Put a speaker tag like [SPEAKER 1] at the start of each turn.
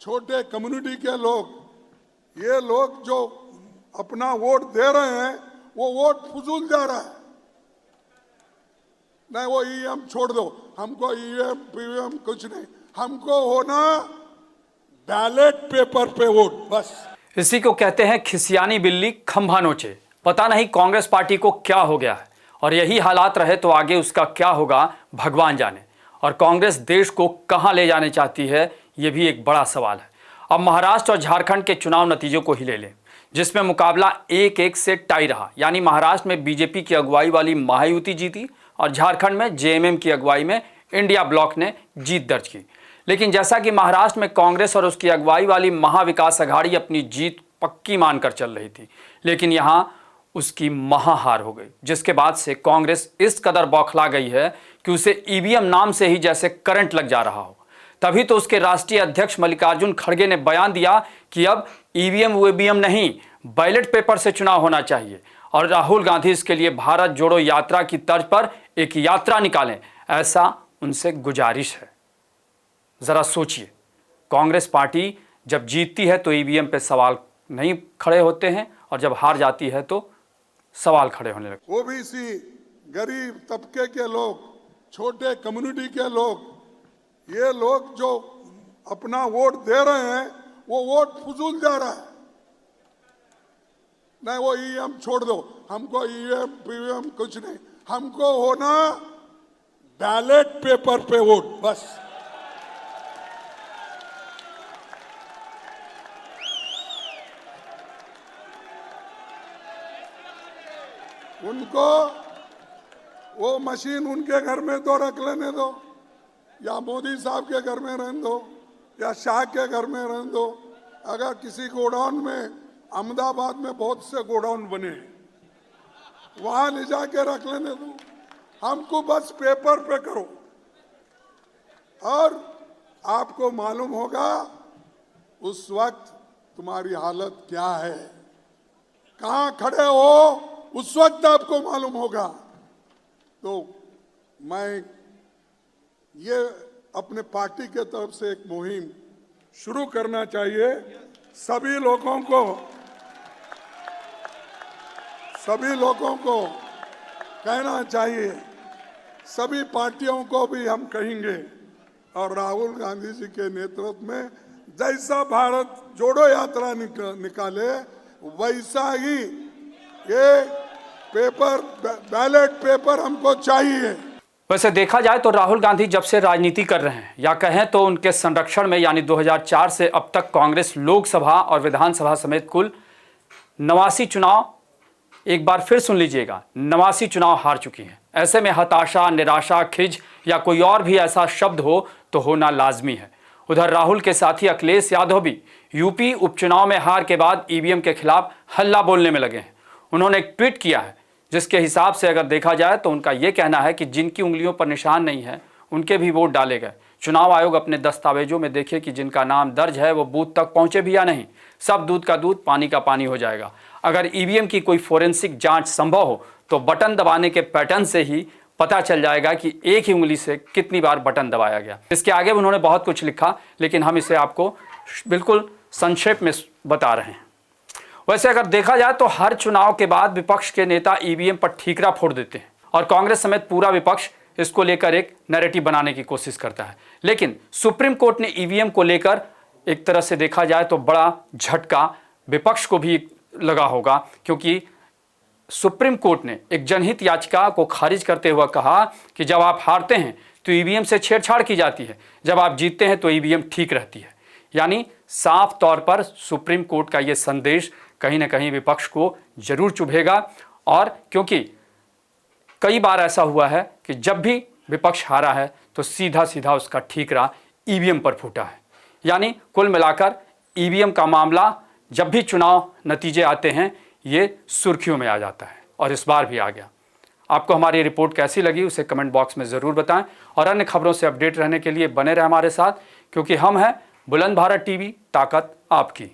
[SPEAKER 1] छोटे कम्युनिटी के लोग, ये लोग जो अपना वोट दे रहे हैं वो वोट फजूल जा रहा है। नहीं, वो ईवीएम छोड़ दो, हमको ईवीएम पीवीएम कुछ नहीं, हमको होना बैलेट पेपर पे वोट बस।
[SPEAKER 2] इसी को कहते हैं खिसियानी बिल्ली खंभा नोचे। पता नहीं कांग्रेस पार्टी को क्या हो गया है, और यही हालात रहे तो आगे उसका क्या होगा भगवान जाने। और कांग्रेस देश को कहां ले जाने चाहती है, यह भी एक बड़ा सवाल है। अब महाराष्ट्र और झारखंड के चुनाव नतीजों को ही ले लें, जिसमें मुकाबला 1-1 से टाई रहा। यानी महाराष्ट्र में बीजेपी की अगुवाई वाली महायुति जीती और झारखंड में जेएमएम की अगुवाई में इंडिया ब्लॉक ने जीत दर्ज की। लेकिन जैसा कि महाराष्ट्र में कांग्रेस और उसकी अगुवाई वाली महाविकास अघाड़ी अपनी जीत पक्की मानकर चल रही थी, लेकिन यहां उसकी महाहार हो गई, जिसके बाद से कांग्रेस इस कदर बौखला गई है कि उसे ईवीएम नाम से ही जैसे करंट लग जा रहा हो। तभी तो उसके राष्ट्रीय अध्यक्ष मल्लिकार्जुन खड़गे ने बयान दिया कि अब ईवीएम वीवीएम नहीं, बैलेट पेपर से चुनाव होना चाहिए। और राहुल गांधी इसके लिए भारत जोड़ो यात्रा की तर्ज पर एक यात्रा निकालें, ऐसा उनसे गुजारिश है। जरा सोचिए, कांग्रेस पार्टी जब जीतती है तो ईवीएम पे सवाल नहीं खड़े होते हैं, और जब हार जाती है तो सवाल खड़े होने लगते।
[SPEAKER 1] ओबीसी, गरीब तबके के लोग, छोटे कम्युनिटी के लोग, ये लोग जो अपना वोट दे रहे हैं वो वोट फजूल जा रहा है। नहीं, वो ईवीएम छोड़ दो, हमको ईवीएम पीवीएम कुछ नहीं, हमको होना बैलेट पेपर पे वोट बस। उनको वो मशीन उनके घर में तो रख लेने दो, या मोदी साहब के घर में रहने दो, या शाह के घर में रहने दो। अगर किसी गोडाउन में, अहमदाबाद में बहुत से गोडाउन बने, वहां ले जाके रख लेने दो, हमको बस पेपर पे करो। और आपको मालूम होगा उस वक्त तुम्हारी हालत क्या है, कहां खड़े हो, उस वक्त आपको मालूम होगा। तो मैं ये अपने पार्टी के तरफ से एक मुहिम शुरू करना चाहिए। सभी लोगों को कहना चाहिए, सभी पार्टियों को भी हम कहेंगे, और राहुल गांधी जी के नेतृत्व में जैसा भारत जोड़ो यात्रा निकाले, वैसा ही ये पेपर, बैलेट पेपर हमको चाहिए।
[SPEAKER 2] वैसे देखा जाए तो राहुल गांधी जब से राजनीति कर रहे हैं, या कहें तो उनके संरक्षण में, यानी 2004 से अब तक कांग्रेस लोकसभा और विधानसभा समेत कुल 89 चुनाव, एक बार फिर सुन लीजिएगा, 89 चुनाव हार चुकी हैं। ऐसे में हताशा, निराशा, खिज या कोई और भी ऐसा शब्द हो तो होना लाजमी है। उधर राहुल के साथी अखिलेश यादव भी यूपी उपचुनाव में हार के बाद ईवीएम के खिलाफ हल्ला बोलने में लगे हैं। उन्होंने एक ट्वीट किया है, जिसके हिसाब से अगर देखा जाए तो उनका यह कहना है कि जिनकी उंगलियों पर निशान नहीं है उनके भी वोट डाले गए। चुनाव आयोग अपने दस्तावेजों में देखे कि जिनका नाम दर्ज है वो बूथ तक पहुंचे भी या नहीं, सब दूध का दूध पानी का पानी हो जाएगा। अगर ईवीएम की कोई फोरेंसिक जांच संभव हो तो बटन दबाने के पैटर्न से ही पता चल जाएगा कि एक ही उंगली से कितनी बार बटन दबाया गया। इसके आगे उन्होंने बहुत कुछ लिखा, लेकिन हम इसे आपको बिल्कुल संक्षेप में बता रहे हैं। वैसे अगर देखा जाए तो हर चुनाव के बाद विपक्ष के नेता ईवीएम पर ठीकरा फोड़ देते हैं, और कांग्रेस समेत पूरा विपक्ष इसको लेकर एक नैरेटिव बनाने की कोशिश करता है। लेकिन सुप्रीम कोर्ट ने ईवीएम को लेकर एक तरह से देखा जाए तो बड़ा झटका विपक्ष को भी लगा होगा, क्योंकि सुप्रीम कोर्ट ने एक जनहित याचिका को खारिज करते हुए कहा कि जब आप हारते हैं तो ईवीएम से छेड़छाड़ की जाती है, जब आप जीतते हैं तो ईवीएम ठीक रहती है। यानी साफ तौर पर सुप्रीम कोर्ट का यह संदेश कहीं ना कहीं विपक्ष को जरूर चुभेगा। और क्योंकि कई बार ऐसा हुआ है कि जब भी विपक्ष हारा है तो सीधा सीधा उसका ठीकरा ईवीएम पर फूटा है। यानी कुल मिलाकर ईवीएम का मामला जब भी चुनाव नतीजे आते हैं ये सुर्खियों में आ जाता है, और इस बार भी आ गया। आपको हमारी रिपोर्ट कैसी लगी उसे कमेंट बॉक्स में ज़रूर बताएं, और अन्य खबरों से अपडेट रहने के लिए बने रहे हमारे साथ, क्योंकि हम हैं बुलंद भारत टीवी, ताकत आपकी।